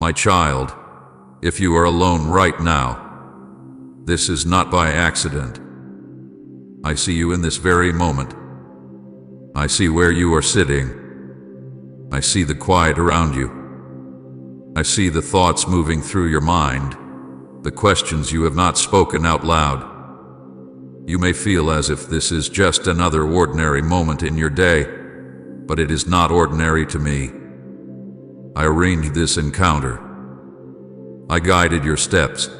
My child, if you are alone right now, this is not by accident. I see you in this very moment. I see where you are sitting. I see the quiet around you. I see the thoughts moving through your mind, the questions you have not spoken out loud. You may feel as if this is just another ordinary moment in your day, but it is not ordinary to me. I arranged this encounter. I guided your steps.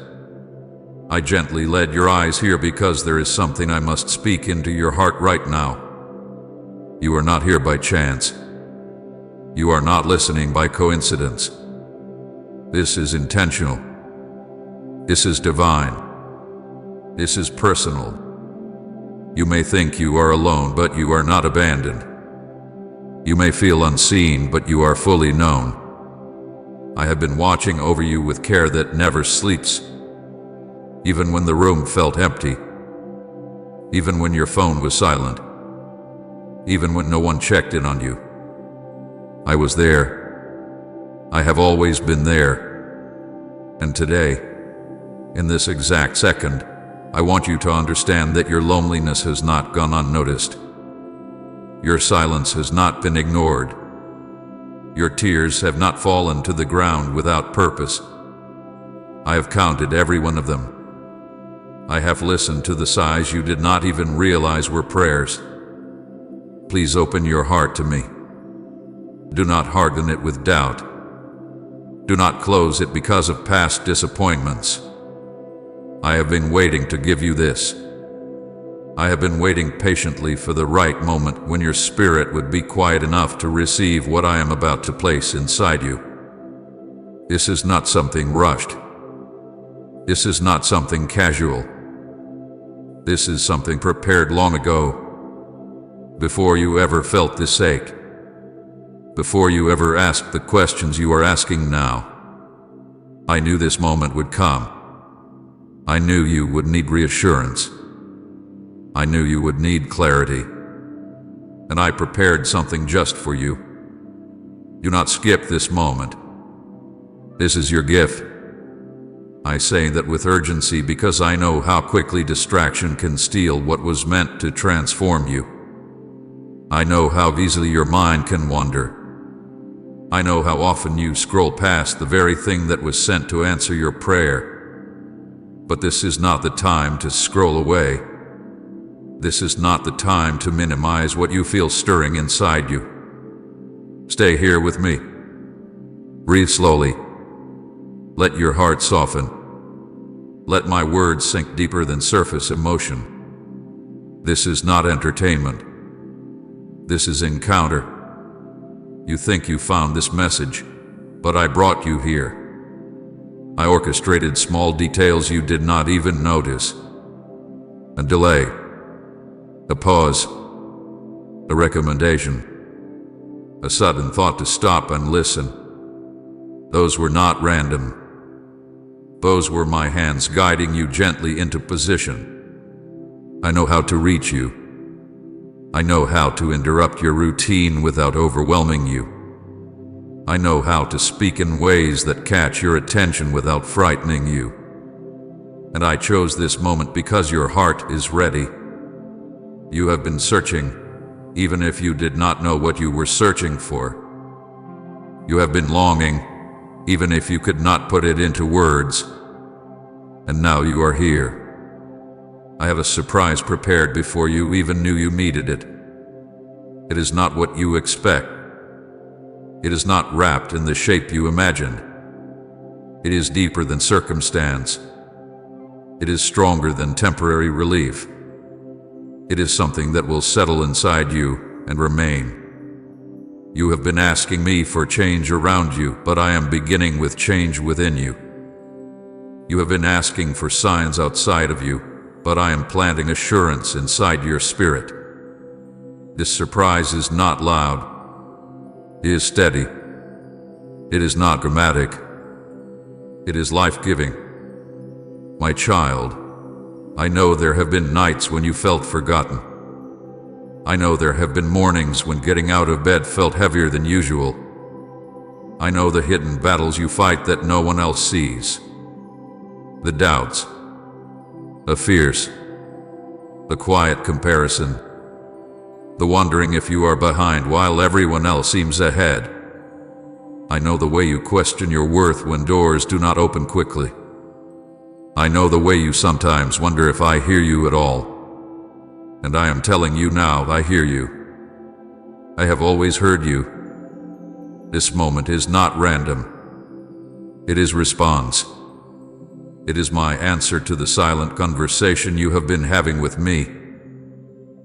I gently led your eyes here because there is something I must speak into your heart right now. You are not here by chance. You are not listening by coincidence. This is intentional. This is divine. This is personal. You may think you are alone, but you are not abandoned. You may feel unseen, but you are fully known. I have been watching over you with care that never sleeps. Even when the room felt empty. Even when your phone was silent. Even when no one checked in on you. I was there. I have always been there. And today, in this exact second, I want you to understand that your loneliness has not gone unnoticed. Your silence has not been ignored. Your tears have not fallen to the ground without purpose. I have counted every one of them. I have listened to the sighs you did not even realize were prayers. Please open your heart to me. Do not harden it with doubt. Do not close it because of past disappointments. I have been waiting to give you this. I have been waiting patiently for the right moment when your spirit would be quiet enough to receive what I am about to place inside you. This is not something rushed. This is not something casual. This is something prepared long ago, before you ever felt this ache, before you ever asked the questions you are asking now. I knew this moment would come. I knew you would need reassurance. I knew you would need clarity. And I prepared something just for you. Do not skip this moment. This is your gift. I say that with urgency because I know how quickly distraction can steal what was meant to transform you. I know how easily your mind can wander. I know how often you scroll past the very thing that was sent to answer your prayer. But this is not the time to scroll away. This is not the time to minimize what you feel stirring inside you. Stay here with me. Breathe slowly. Let your heart soften. Let my words sink deeper than surface emotion. This is not entertainment. This is encounter. You think you found this message, but I brought you here. I orchestrated small details you did not even notice. A delay. A pause. A recommendation. A sudden thought to stop and listen. Those were not random. Those were my hands guiding you gently into position. I know how to reach you. I know how to interrupt your routine without overwhelming you. I know how to speak in ways that catch your attention without frightening you. And I chose this moment because your heart is ready. You have been searching, even if you did not know what you were searching for. You have been longing, even if you could not put it into words. And now you are here. I have a surprise prepared before you even knew you needed it. It is not what you expect. It is not wrapped in the shape you imagined. It is deeper than circumstance. It is stronger than temporary relief. It is something that will settle inside you and remain. You have been asking me for change around you, but I am beginning with change within you. You have been asking for signs outside of you, but I am planting assurance inside your spirit. This surprise is not loud. It is steady. It is not dramatic. It is life-giving. My child, I know there have been nights when you felt forgotten. I know there have been mornings when getting out of bed felt heavier than usual. I know the hidden battles you fight that no one else sees. The doubts, the fears, the quiet comparison, the wondering if you are behind while everyone else seems ahead. I know the way you question your worth when doors do not open quickly. I know the way you sometimes wonder if I hear you at all. And I am telling you now, I hear you. I have always heard you. This moment is not random. It is response. It is my answer to the silent conversation you have been having with me.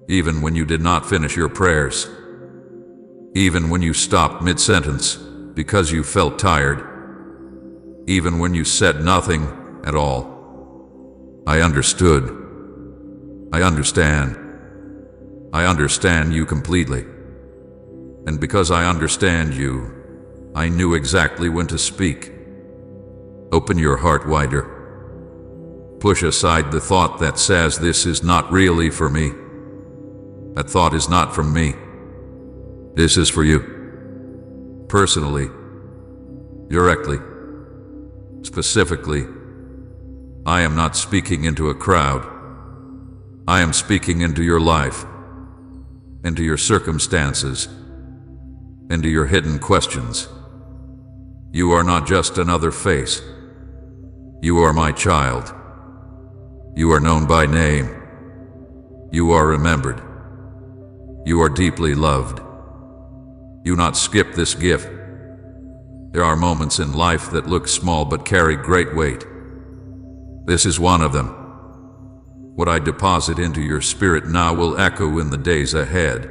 Even when you did not finish your prayers. Even when you stopped mid-sentence because you felt tired. Even when you said nothing at all. I understood. I understand. I understand you completely. And because I understand you, I knew exactly when to speak. Open your heart wider. Push aside the thought that says this is not really for me. That thought is not from me. This is for you. Personally. Directly. Specifically. I am not speaking into a crowd. I am speaking into your life. Into your circumstances. Into your hidden questions. You are not just another face. You are my child. You are known by name. You are remembered. You are deeply loved. Do not skip this gift. There are moments in life that look small but carry great weight. This is one of them. What I deposit into your spirit now will echo in the days ahead.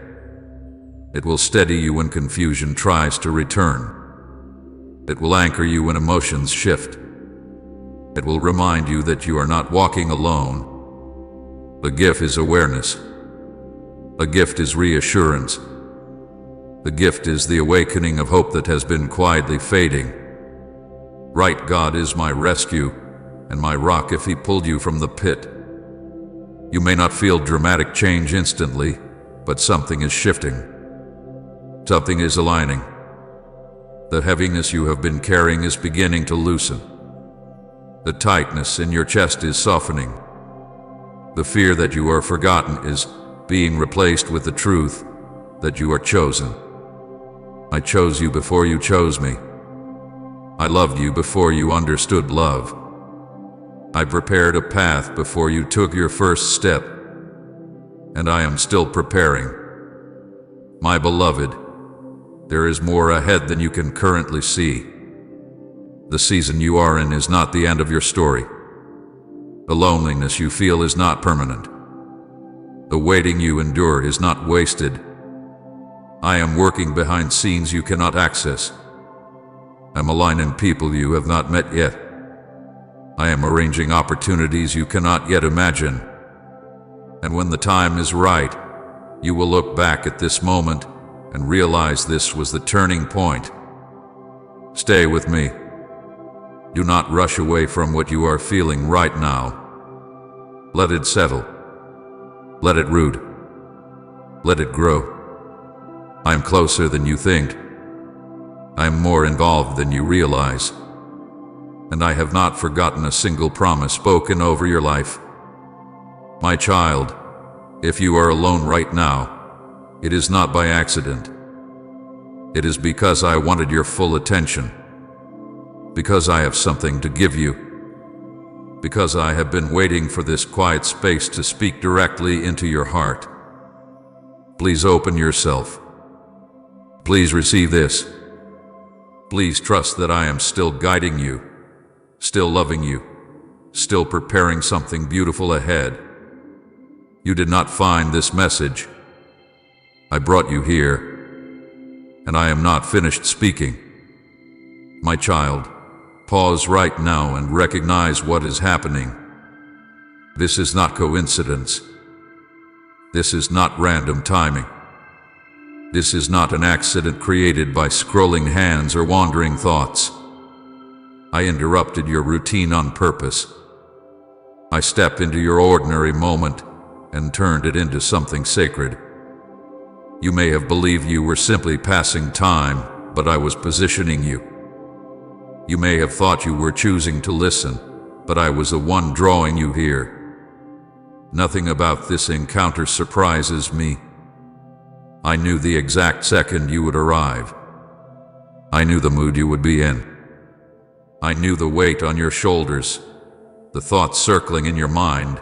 It will steady you when confusion tries to return. It will anchor you when emotions shift. It will remind you that you are not walking alone. The gift is awareness. The gift is reassurance. The gift is the awakening of hope that has been quietly fading. Right, God is my rescue and my rock if He pulled you from the pit. You may not feel dramatic change instantly, but something is shifting. Something is aligning. The heaviness you have been carrying is beginning to loosen. The tightness in your chest is softening. The fear that you are forgotten is being replaced with the truth that you are chosen. I chose you before you chose me. I loved you before you understood love. I prepared a path before you took your first step. And I am still preparing. My beloved, there is more ahead than you can currently see. The season you are in is not the end of your story. The loneliness you feel is not permanent. The waiting you endure is not wasted. I am working behind scenes you cannot access. I'm aligning people you have not met yet. I am arranging opportunities you cannot yet imagine. And when the time is right, you will look back at this moment and realize this was the turning point. Stay with me. Do not rush away from what you are feeling right now. Let it settle. Let it root. Let it grow. I am closer than you think. I am more involved than you realize. And I have not forgotten a single promise spoken over your life. My child, if you are alone right now, it is not by accident. It is because I wanted your full attention. Because I have something to give you. Because I have been waiting for this quiet space to speak directly into your heart. Please open yourself. Please receive this. Please trust that I am still guiding you, still loving you, still preparing something beautiful ahead. You did not find this message. I brought you here, and I am not finished speaking. My child, pause right now and recognize what is happening. This is not coincidence. This is not random timing. This is not an accident created by scrolling hands or wandering thoughts. I interrupted your routine on purpose. I stepped into your ordinary moment and turned it into something sacred. You may have believed you were simply passing time, but I was positioning you. You may have thought you were choosing to listen, but I was the one drawing you here. Nothing about this encounter surprises me. I knew the exact second you would arrive. I knew the mood you would be in. I knew the weight on your shoulders, the thoughts circling in your mind,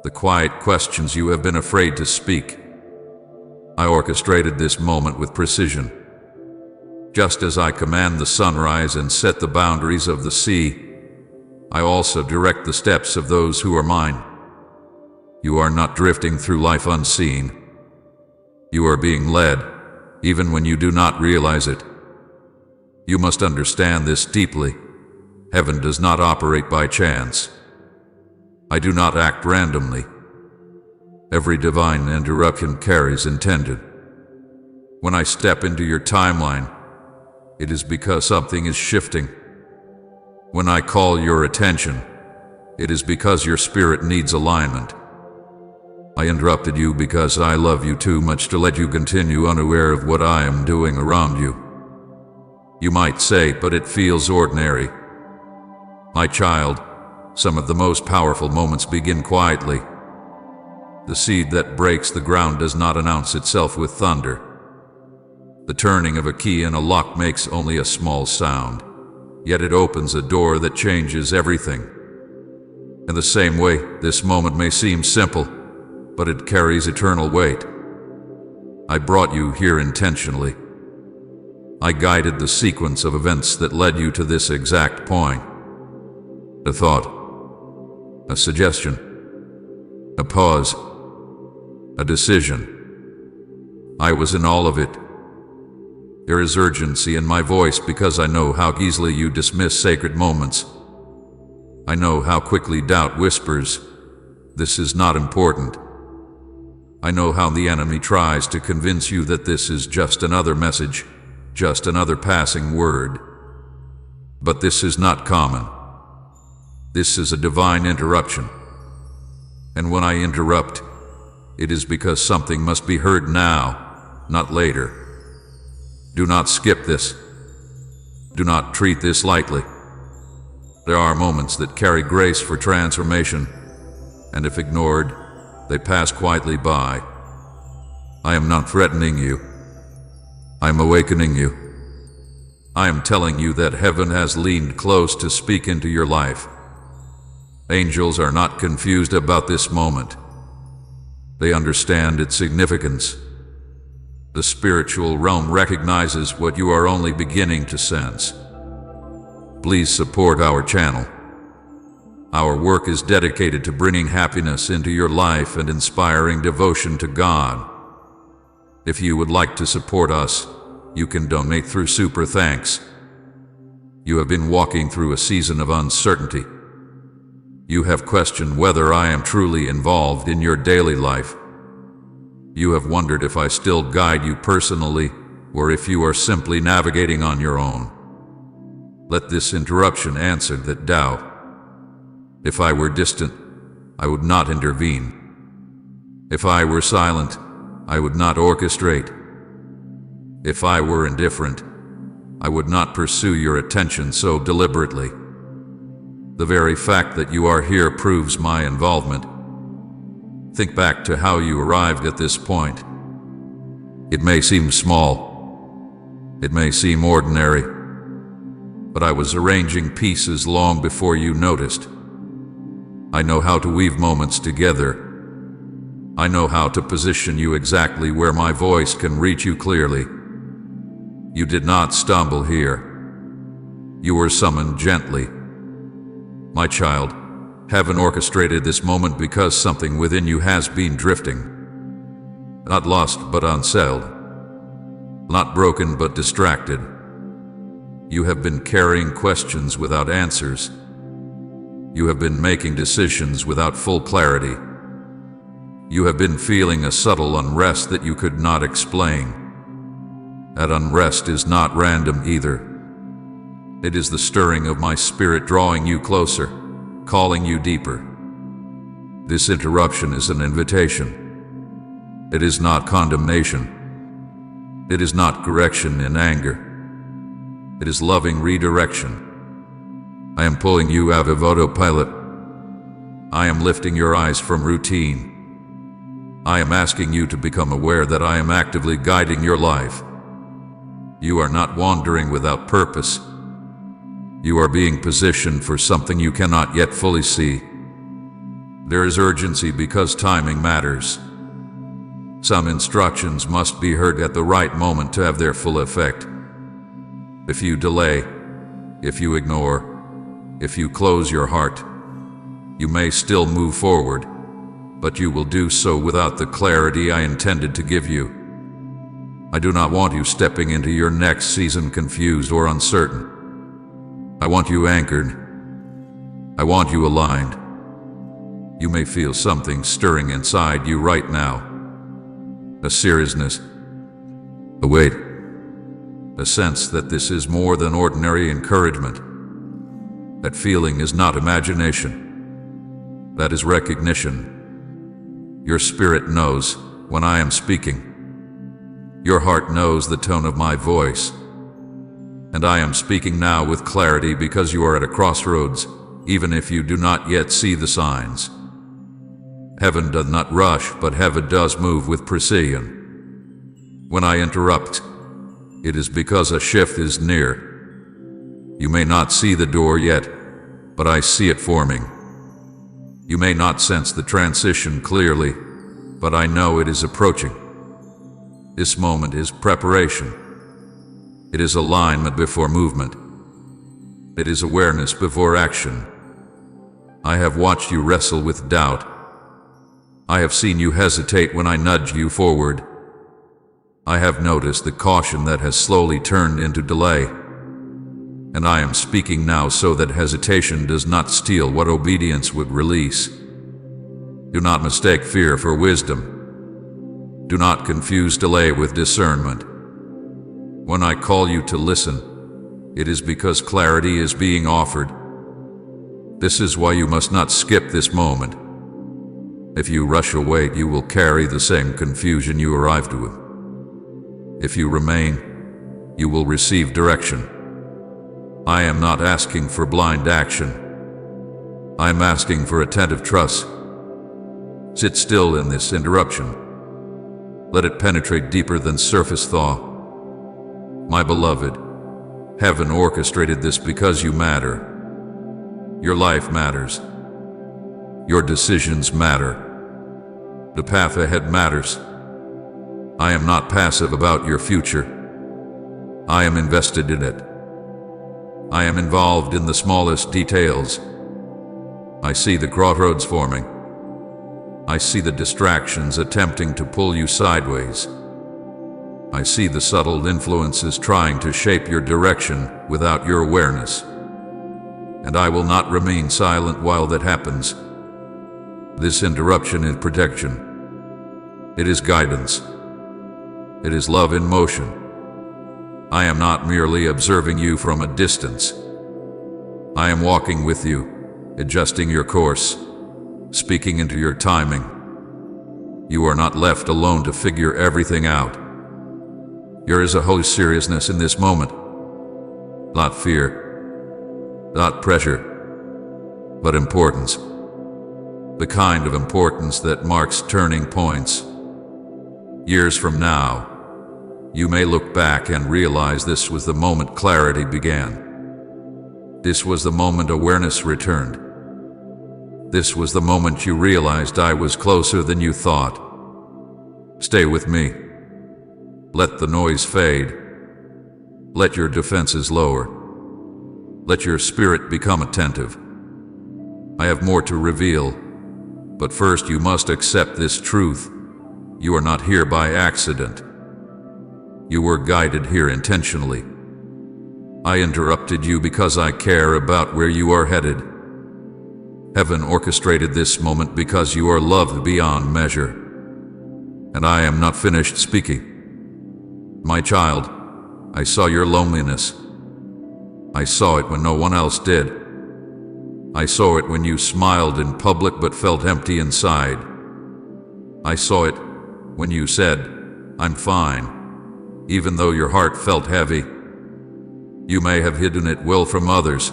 the quiet questions you have been afraid to speak. I orchestrated this moment with precision. Just as I command the sunrise and set the boundaries of the sea, I also direct the steps of those who are mine. You are not drifting through life unseen. You are being led, even when you do not realize it. You must understand this deeply. Heaven does not operate by chance. I do not act randomly. Every divine interruption carries intended. When I step into your timeline, it is because something is shifting. When I call your attention, it is because your spirit needs alignment. I interrupted you because I love you too much to let you continue unaware of what I am doing around you. You might say, but it feels ordinary. My child, some of the most powerful moments begin quietly. The seed that breaks the ground does not announce itself with thunder. The turning of a key in a lock makes only a small sound, yet it opens a door that changes everything. In the same way, this moment may seem simple, but it carries eternal weight. I brought you here intentionally. I guided the sequence of events that led you to this exact point. A thought, a suggestion, a pause, a decision. I was in all of it. There is urgency in my voice because I know how easily you dismiss sacred moments. I know how quickly doubt whispers, "This is not important." I know how the enemy tries to convince you that this is just another message, just another passing word. But this is not common. This is a divine interruption. And when I interrupt, it is because something must be heard now, not later. Do not skip this. Do not treat this lightly. There are moments that carry grace for transformation, and if ignored, they pass quietly by. I am not threatening you. I am awakening you. I am telling you that heaven has leaned close to speak into your life. Angels are not confused about this moment. They understand its significance. The spiritual realm recognizes what you are only beginning to sense. Please support our channel. Our work is dedicated to bringing happiness into your life and inspiring devotion to God. If you would like to support us, you can donate through Super Thanks. You have been walking through a season of uncertainty. You have questioned whether I am truly involved in your daily life. You have wondered if I still guide you personally, or if you are simply navigating on your own. Let this interruption answer that doubt. If I were distant, I would not intervene. If I were silent, I would not orchestrate. If I were indifferent, I would not pursue your attention so deliberately. The very fact that you are here proves my involvement. Think back to how you arrived at this point. It may seem small. It may seem ordinary. But I was arranging pieces long before you noticed. I know how to weave moments together. I know how to position you exactly where my voice can reach you clearly. You did not stumble here. You were summoned gently. My child, heaven orchestrated this moment because something within you has been drifting. Not lost but unsettled. Not broken but distracted. You have been carrying questions without answers. You have been making decisions without full clarity. You have been feeling a subtle unrest that you could not explain. That unrest is not random either. It is the stirring of my spirit drawing you closer, calling you deeper. This interruption is an invitation. It is not condemnation. It is not correction in anger. It is loving redirection. I am pulling you out of autopilot. I am lifting your eyes from routine. I am asking you to become aware that I am actively guiding your life. You are not wandering without purpose. You are being positioned for something you cannot yet fully see. There is urgency because timing matters. Some instructions must be heard at the right moment to have their full effect. If you delay, if you ignore, if you close your heart, you may still move forward, but you will do so without the clarity I intended to give you. I do not want you stepping into your next season confused or uncertain. I want you anchored. I want you aligned. You may feel something stirring inside you right now. A seriousness, a weight, a sense that this is more than ordinary encouragement. That feeling is not imagination. That is recognition. Your spirit knows when I am speaking. Your heart knows the tone of my voice. And I am speaking now with clarity because you are at a crossroads, even if you do not yet see the signs. Heaven does not rush, but heaven does move with precision. When I interrupt, it is because a shift is near. You may not see the door yet, but I see it forming. You may not sense the transition clearly, but I know it is approaching. This moment is preparation. It is alignment before movement. It is awareness before action. I have watched you wrestle with doubt. I have seen you hesitate when I nudge you forward. I have noticed the caution that has slowly turned into delay. And I am speaking now so that hesitation does not steal what obedience would release. Do not mistake fear for wisdom. Do not confuse delay with discernment. When I call you to listen, it is because clarity is being offered. This is why you must not skip this moment. If you rush away, you will carry the same confusion you arrived with. If you remain, you will receive direction. I am not asking for blind action. I am asking for attentive trust. Sit still in this interruption. Let it penetrate deeper than surface thought. My beloved, heaven orchestrated this because you matter. Your life matters. Your decisions matter. The path ahead matters. I am not passive about your future. I am invested in it. I am involved in the smallest details. I see the crossroads forming. I see the distractions attempting to pull you sideways. I see the subtle influences trying to shape your direction without your awareness. And I will not remain silent while that happens. This interruption is protection. It is guidance. It is love in motion. I am not merely observing you from a distance. I am walking with you, adjusting your course, speaking into your timing. You are not left alone to figure everything out. There is a holy seriousness in this moment. Not fear, not pressure, but importance. The kind of importance that marks turning points. Years from now, you may look back and realize this was the moment clarity began. This was the moment awareness returned. This was the moment you realized I was closer than you thought. Stay with me. Let the noise fade. Let your defenses lower. Let your spirit become attentive. I have more to reveal, but first you must accept this truth. You are not here by accident. You were guided here intentionally. I interrupted you because I care about where you are headed. Heaven orchestrated this moment because you are loved beyond measure. And I am not finished speaking. My child, I saw your loneliness. I saw it when no one else did. I saw it when you smiled in public but felt empty inside. I saw it when you said, "I'm fine," even though your heart felt heavy. You may have hidden it well from others,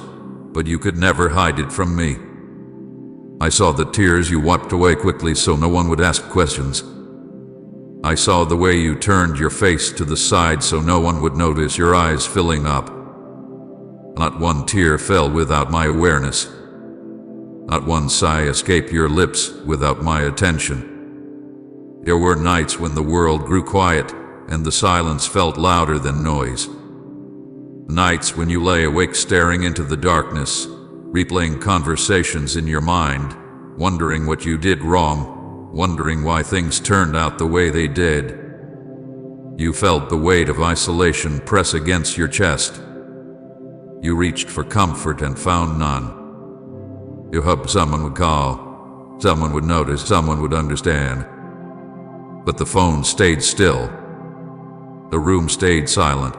but you could never hide it from me. I saw the tears you wiped away quickly so no one would ask questions. I saw the way you turned your face to the side so no one would notice your eyes filling up. Not one tear fell without my awareness. Not one sigh escaped your lips without my attention. There were nights when the world grew quiet and the silence felt louder than noise. Nights when you lay awake staring into the darkness, replaying conversations in your mind, wondering what you did wrong, wondering why things turned out the way they did. You felt the weight of isolation press against your chest. You reached for comfort and found none. You hoped someone would call, someone would notice, someone would understand. But the phone stayed still. The room stayed silent.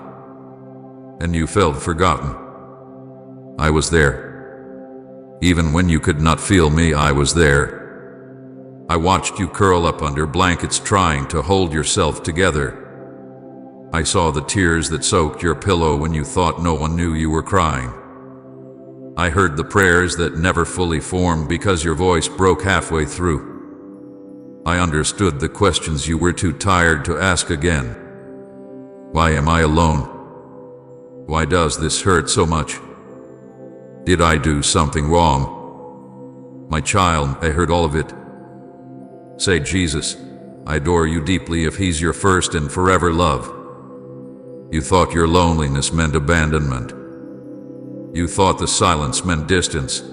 And you felt forgotten. I was there. Even when you could not feel me, I was there. I watched you curl up under blankets trying to hold yourself together. I saw the tears that soaked your pillow when you thought no one knew you were crying. I heard the prayers that never fully formed because your voice broke halfway through. I understood the questions you were too tired to ask again. Why am I alone? Why does this hurt so much? Did I do something wrong? My child, I heard all of it. Say, Jesus, I adore you deeply if he's your first and forever love. You thought your loneliness meant abandonment. You thought the silence meant distance.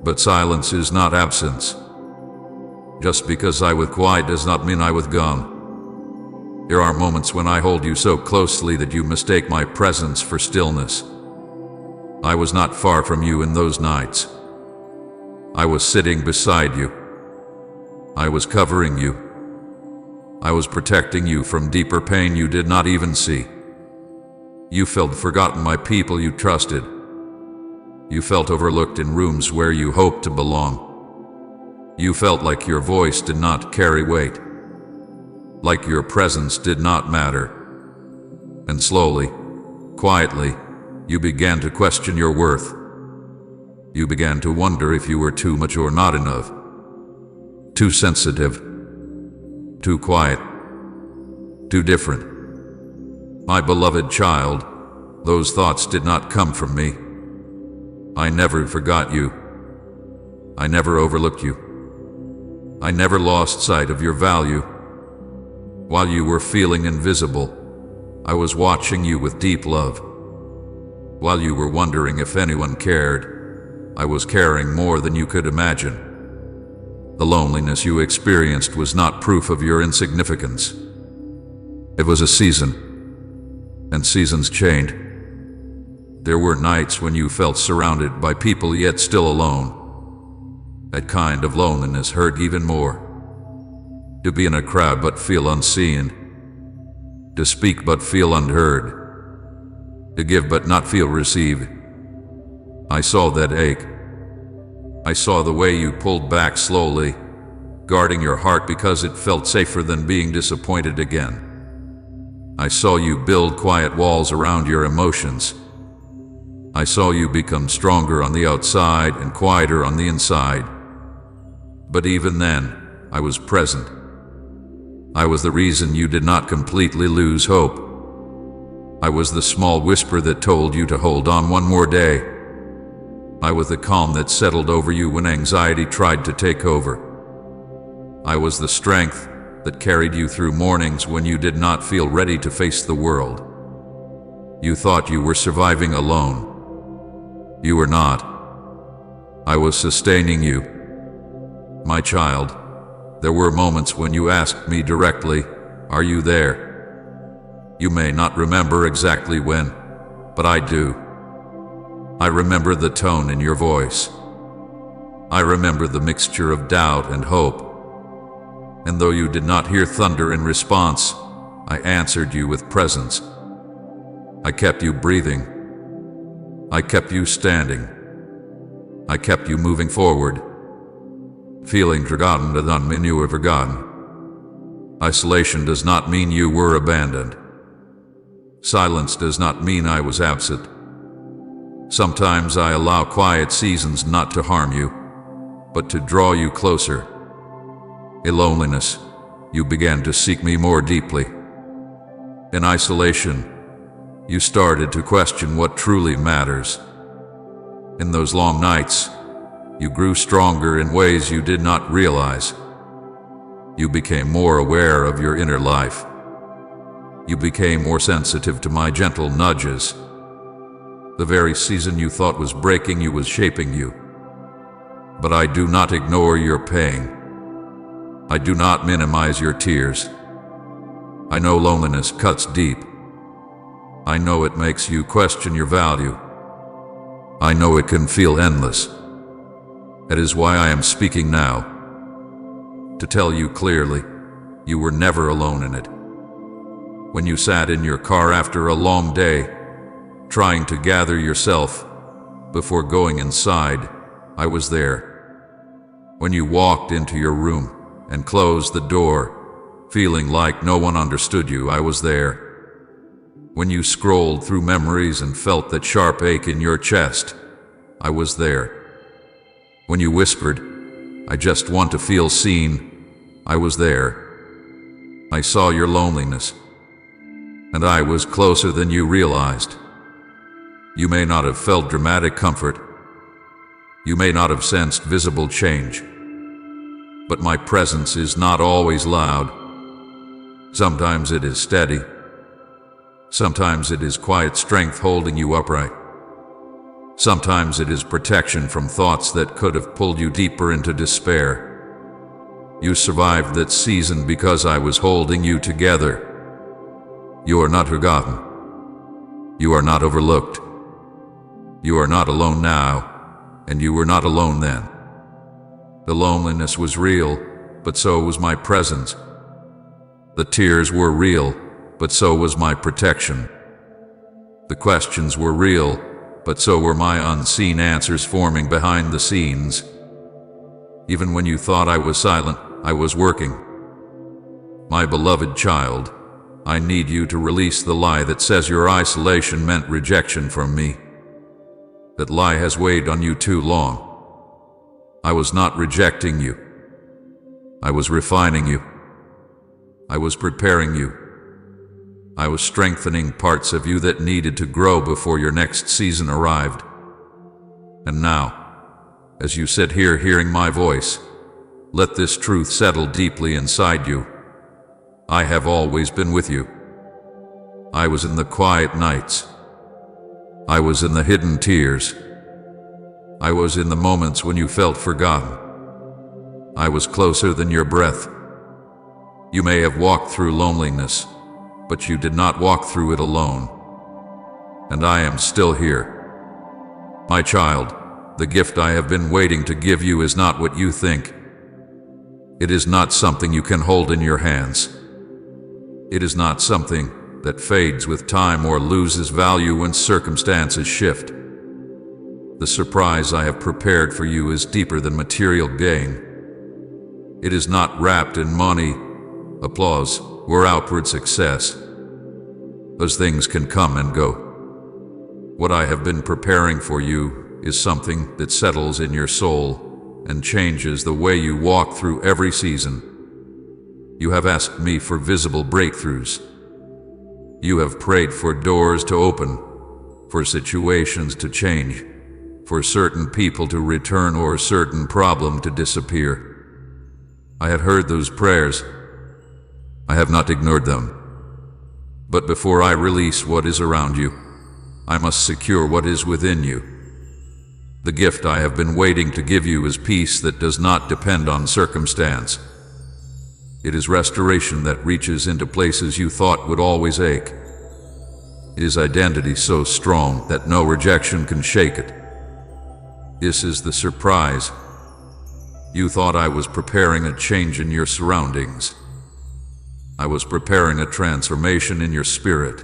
But silence is not absence. Just because I was quiet does not mean I was gone. There are moments when I hold you so closely that you mistake my presence for stillness. I was not far from you in those nights. I was sitting beside you. I was covering you. I was protecting you from deeper pain you did not even see. You felt forgotten by people you trusted. You felt overlooked in rooms where you hoped to belong. You felt like your voice did not carry weight, like your presence did not matter. And slowly, quietly, you began to question your worth. You began to wonder if you were too much or not enough, too sensitive, too quiet, too different. My beloved child, those thoughts did not come from me. I never forgot you. I never overlooked you. I never lost sight of your value. While you were feeling invisible, I was watching you with deep love. While you were wondering if anyone cared, I was caring more than you could imagine. The loneliness you experienced was not proof of your insignificance. It was a season. And seasons changed. There were nights when you felt surrounded by people yet still alone. That kind of loneliness hurt even more. To be in a crowd but feel unseen. To speak but feel unheard. To give but not feel received. I saw that ache. I saw the way you pulled back slowly, guarding your heart because it felt safer than being disappointed again. I saw you build quiet walls around your emotions. I saw you become stronger on the outside and quieter on the inside. But even then, I was present. I was the reason you did not completely lose hope. I was the small whisper that told you to hold on one more day. I was the calm that settled over you when anxiety tried to take over. I was the strength that carried you through mornings when you did not feel ready to face the world. You thought you were surviving alone. You were not. I was sustaining you. My child, there were moments when you asked me directly, "Are you there?" You may not remember exactly when, but I do. I remember the tone in your voice. I remember the mixture of doubt and hope. And though you did not hear thunder in response, I answered you with presence. I kept you breathing. I kept you standing. I kept you moving forward. Feeling forgotten does not mean you were forgotten. Isolation does not mean you were abandoned. Silence does not mean I was absent. Sometimes I allow quiet seasons not to harm you, but to draw you closer. In loneliness, you began to seek me more deeply. In isolation, you started to question what truly matters. In those long nights, you grew stronger in ways you did not realize. You became more aware of your inner life. You became more sensitive to my gentle nudges. The very season you thought was breaking you was shaping you. But I do not ignore your pain. I do not minimize your tears. I know loneliness cuts deep. I know it makes you question your value. I know it can feel endless. That is why I am speaking now. To tell you clearly, you were never alone in it. When you sat in your car after a long day, trying to gather yourself before going inside, I was there. When you walked into your room and closed the door, feeling like no one understood you, I was there. When you scrolled through memories and felt that sharp ache in your chest, I was there. When you whispered, "I just want to feel seen," I was there. I saw your loneliness, and I was closer than you realized. You may not have felt dramatic comfort. You may not have sensed visible change. But my presence is not always loud. Sometimes it is steady. Sometimes it is quiet strength holding you upright. Sometimes it is protection from thoughts that could have pulled you deeper into despair. You survived that season because I was holding you together. You are not forgotten. You are not overlooked. You are not alone now, and you were not alone then. The loneliness was real, but so was my presence. The tears were real, but so was my protection. The questions were real, but so were my unseen answers forming behind the scenes. Even when you thought I was silent, I was working. My beloved child, I need you to release the lie that says your isolation meant rejection from me. That lie has weighed on you too long. I was not rejecting you. I was refining you. I was preparing you. I was strengthening parts of you that needed to grow before your next season arrived. And now, as you sit here hearing my voice, let this truth settle deeply inside you. I have always been with you. I was in the quiet nights. I was in the hidden tears. I was in the moments when you felt forgotten. I was closer than your breath. You may have walked through loneliness, but you did not walk through it alone. And I am still here. My child, the gift I have been waiting to give you is not what you think. It is not something you can hold in your hands. It is not something that fades with time or loses value when circumstances shift. The surprise I have prepared for you is deeper than material gain. It is not wrapped in money, applause, or outward success. Those things can come and go. What I have been preparing for you is something that settles in your soul and changes the way you walk through every season. You have asked me for visible breakthroughs. You have prayed for doors to open, for situations to change, for certain people to return or a certain problem to disappear. I have heard those prayers. I have not ignored them. But before I release what is around you, I must secure what is within you. The gift I have been waiting to give you is peace that does not depend on circumstance. It is restoration that reaches into places you thought would always ache. It is identity so strong that no rejection can shake it. This is the surprise. You thought I was preparing a change in your surroundings. I was preparing a transformation in your spirit.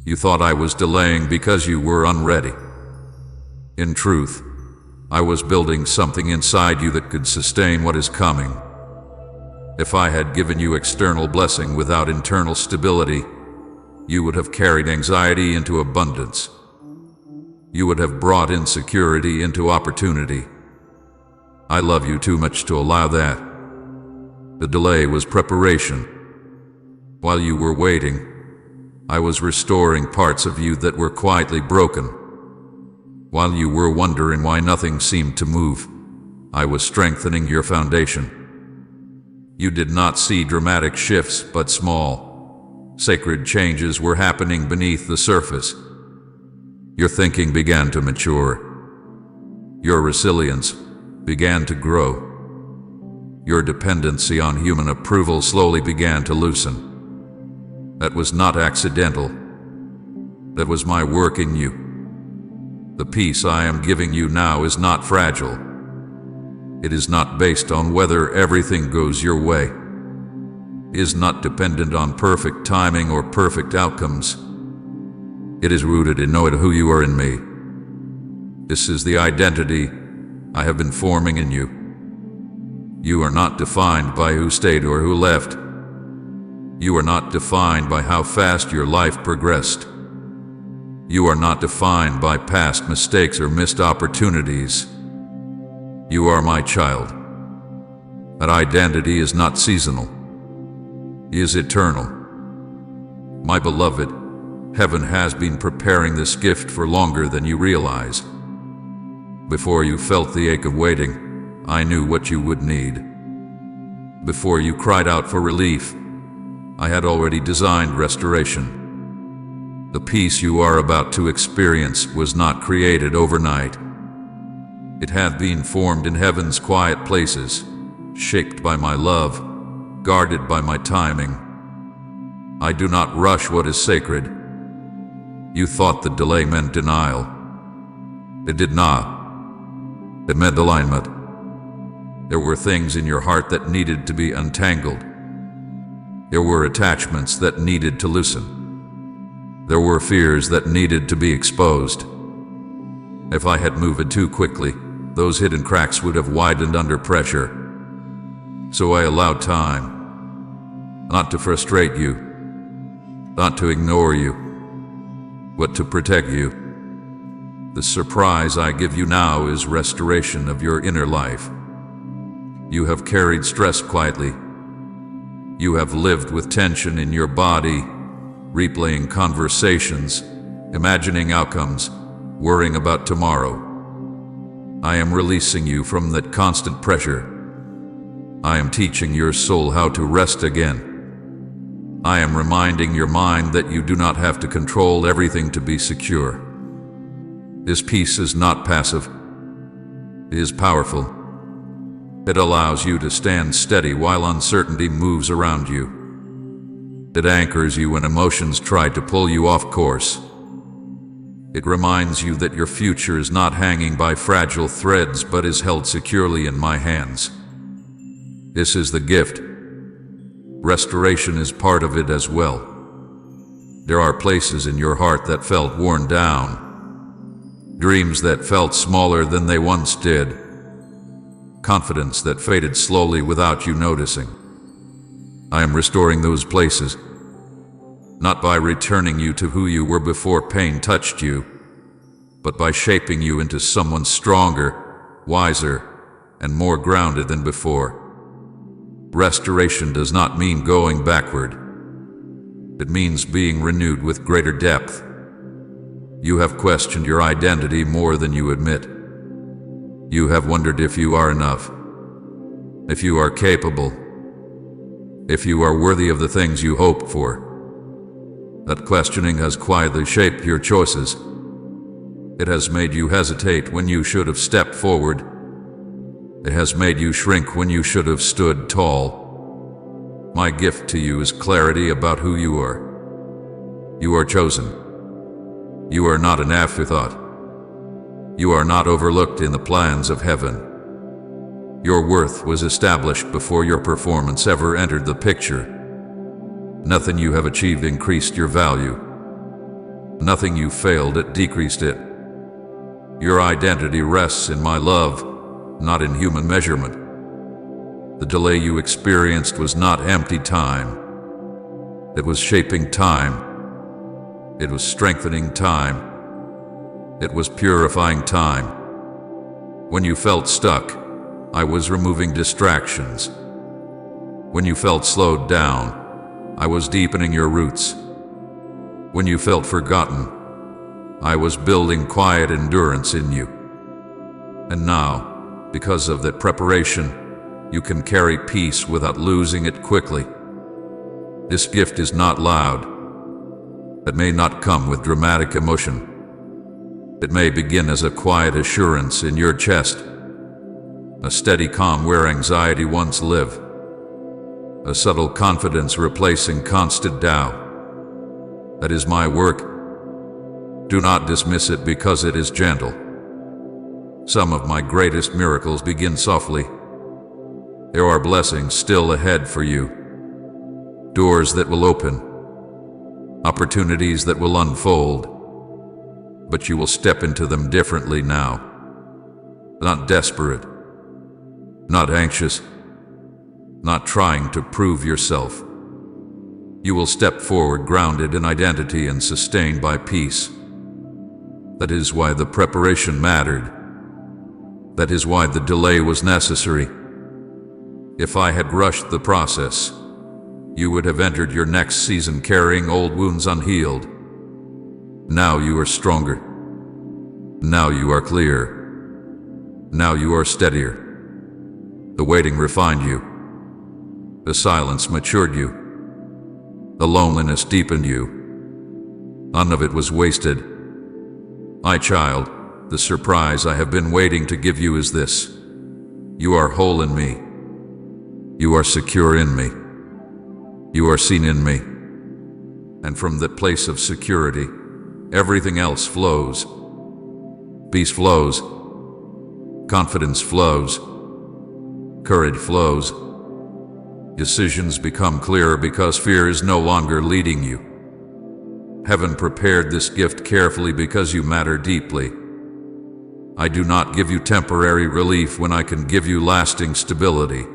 You thought I was delaying because you were unready. In truth, I was building something inside you that could sustain what is coming. If I had given you external blessing without internal stability, you would have carried anxiety into abundance. you would have brought insecurity into opportunity. I love you too much to allow that. The delay was preparation. While you were waiting, I was restoring parts of you that were quietly broken. While you were wondering why nothing seemed to move, I was strengthening your foundation. You did not see dramatic shifts, but small, sacred changes were happening beneath the surface. Your thinking began to mature. Your resilience began to grow. Your dependency on human approval slowly began to loosen. That was not accidental. That was my work in you. The peace I am giving you now is not fragile. It is not based on whether everything goes your way. It is not dependent on perfect timing or perfect outcomes. It is rooted in knowing who you are in me. This is the identity I have been forming in you. You are not defined by who stayed or who left. You are not defined by how fast your life progressed. You are not defined by past mistakes or missed opportunities. You are my child. That identity is not seasonal. It is eternal. My beloved, heaven has been preparing this gift for longer than you realize. Before you felt the ache of waiting, I knew what you would need. Before you cried out for relief, I had already designed restoration. The peace you are about to experience was not created overnight. It had been formed in heaven's quiet places, shaped by my love, guarded by my timing. I do not rush what is sacred. You thought the delay meant denial. It did not. It meant alignment. There were things in your heart that needed to be untangled. There were attachments that needed to loosen. There were fears that needed to be exposed. If I had moved too quickly, those hidden cracks would have widened under pressure. So I allowed time, not to frustrate you, not to ignore you, but to protect you. The surprise I give you now is restoration of your inner life. You have carried stress quietly. You have lived with tension in your body, replaying conversations, imagining outcomes, worrying about tomorrow. I am releasing you from that constant pressure. I am teaching your soul how to rest again. I am reminding your mind that you do not have to control everything to be secure. This peace is not passive. It is powerful. It allows you to stand steady while uncertainty moves around you. It anchors you when emotions try to pull you off course. It reminds you that your future is not hanging by fragile threads but is held securely in my hands. This is the gift. Restoration is part of it as well. There are places in your heart that felt worn down, dreams that felt smaller than they once did, confidence that faded slowly without you noticing. I am restoring those places, not by returning you to who you were before pain touched you, but by shaping you into someone stronger, wiser, and more grounded than before. Restoration does not mean going backward. It means being renewed with greater depth. You have questioned your identity more than you admit. You have wondered if you are enough, if you are capable, if you are worthy of the things you hoped for. That questioning has quietly shaped your choices. It has made you hesitate when you should have stepped forward. It has made you shrink when you should have stood tall. My gift to you is clarity about who you are. You are chosen. You are not an afterthought. You are not overlooked in the plans of heaven. Your worth was established before your performance ever entered the picture. Nothing you have achieved increased your value. Nothing you failed at decreased it. Your identity rests in my love, not in human measurement. The delay you experienced was not empty time. It was shaping time. It was strengthening time. It was purifying time. When you felt stuck, I was removing distractions. When you felt slowed down, I was deepening your roots. When you felt forgotten, I was building quiet endurance in you. And now, because of that preparation, you can carry peace without losing it quickly. This gift is not loud. It may not come with dramatic emotion. It may begin as a quiet assurance in your chest, a steady calm where anxiety once lived, a subtle confidence replacing constant doubt. That is my work. Do not dismiss it because it is gentle. Some of my greatest miracles begin softly. There are blessings still ahead for you. Doors that will open. Opportunities that will unfold. But you will step into them differently now. Not desperate. Not anxious. Not trying to prove yourself. You will step forward grounded in identity and sustained by peace. That is why the preparation mattered. That is why the delay was necessary. If I had rushed the process, you would have entered your next season carrying old wounds unhealed. Now you are stronger. Now you are clear. Now you are steadier. The waiting refined you. The silence matured you. The loneliness deepened you. None of it was wasted. My child, the surprise I have been waiting to give you is this. You are whole in me. You are secure in me. You are seen in me. And from that place of security, everything else flows. Peace flows. Confidence flows. Courage flows. Decisions become clearer because fear is no longer leading you. Heaven prepared this gift carefully because you matter deeply. I do not give you temporary relief when I can give you lasting stability.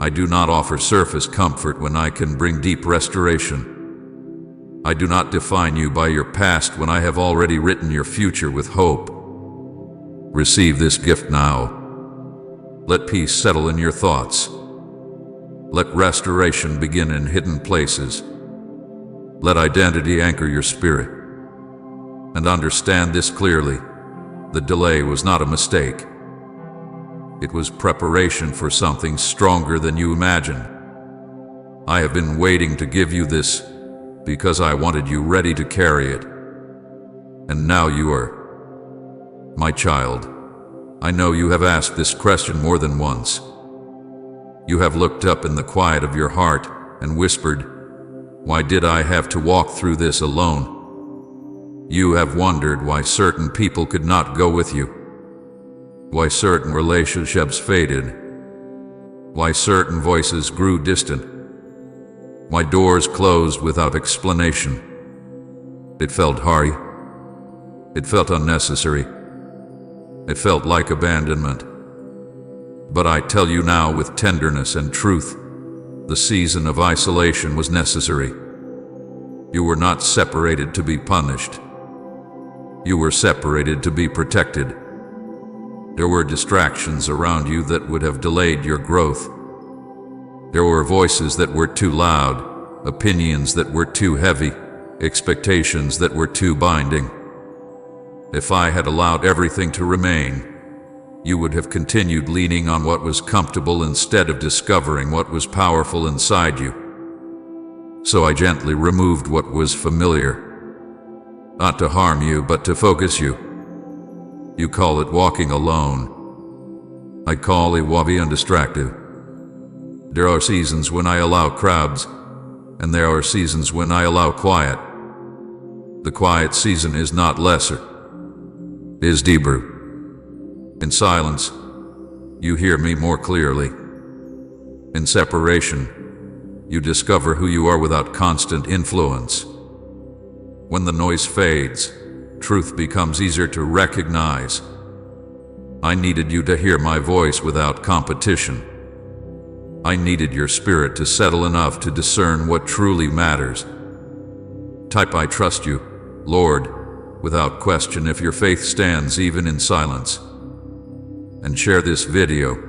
I do not offer surface comfort when I can bring deep restoration. I do not define you by your past when I have already written your future with hope. Receive this gift now. Let peace settle in your thoughts. Let restoration begin in hidden places. Let identity anchor your spirit. And understand this clearly. The delay was not a mistake. It was preparation for something stronger than you imagined. I have been waiting to give you this because I wanted you ready to carry it. And now you are. My child, I know you have asked this question more than once. You have looked up in the quiet of your heart and whispered, "Why did I have to walk through this alone?" You have wondered why certain people could not go with you, why certain relationships faded, why certain voices grew distant, why doors closed without explanation. It felt hard. It felt unnecessary. It felt like abandonment. But I tell you now with tenderness and truth, the season of isolation was necessary. You were not separated to be punished. You were separated to be protected. There were distractions around you that would have delayed your growth. There were voices that were too loud, opinions that were too heavy, expectations that were too binding. If I had allowed everything to remain, you would have continued leaning on what was comfortable instead of discovering what was powerful inside you. So I gently removed what was familiar. Not to harm you, but to focus you. You call it walking alone. I call it walking undistracted. There are seasons when I allow crowds, and there are seasons when I allow quiet. The quiet season is not lesser. It is deeper. In silence, you hear me more clearly. In separation, you discover who you are without constant influence. When the noise fades, truth becomes easier to recognize. I needed you to hear my voice without competition. I needed your spirit to settle enough to discern what truly matters. Type I trust you, Lord, without question if your faith stands even in silence. And share this video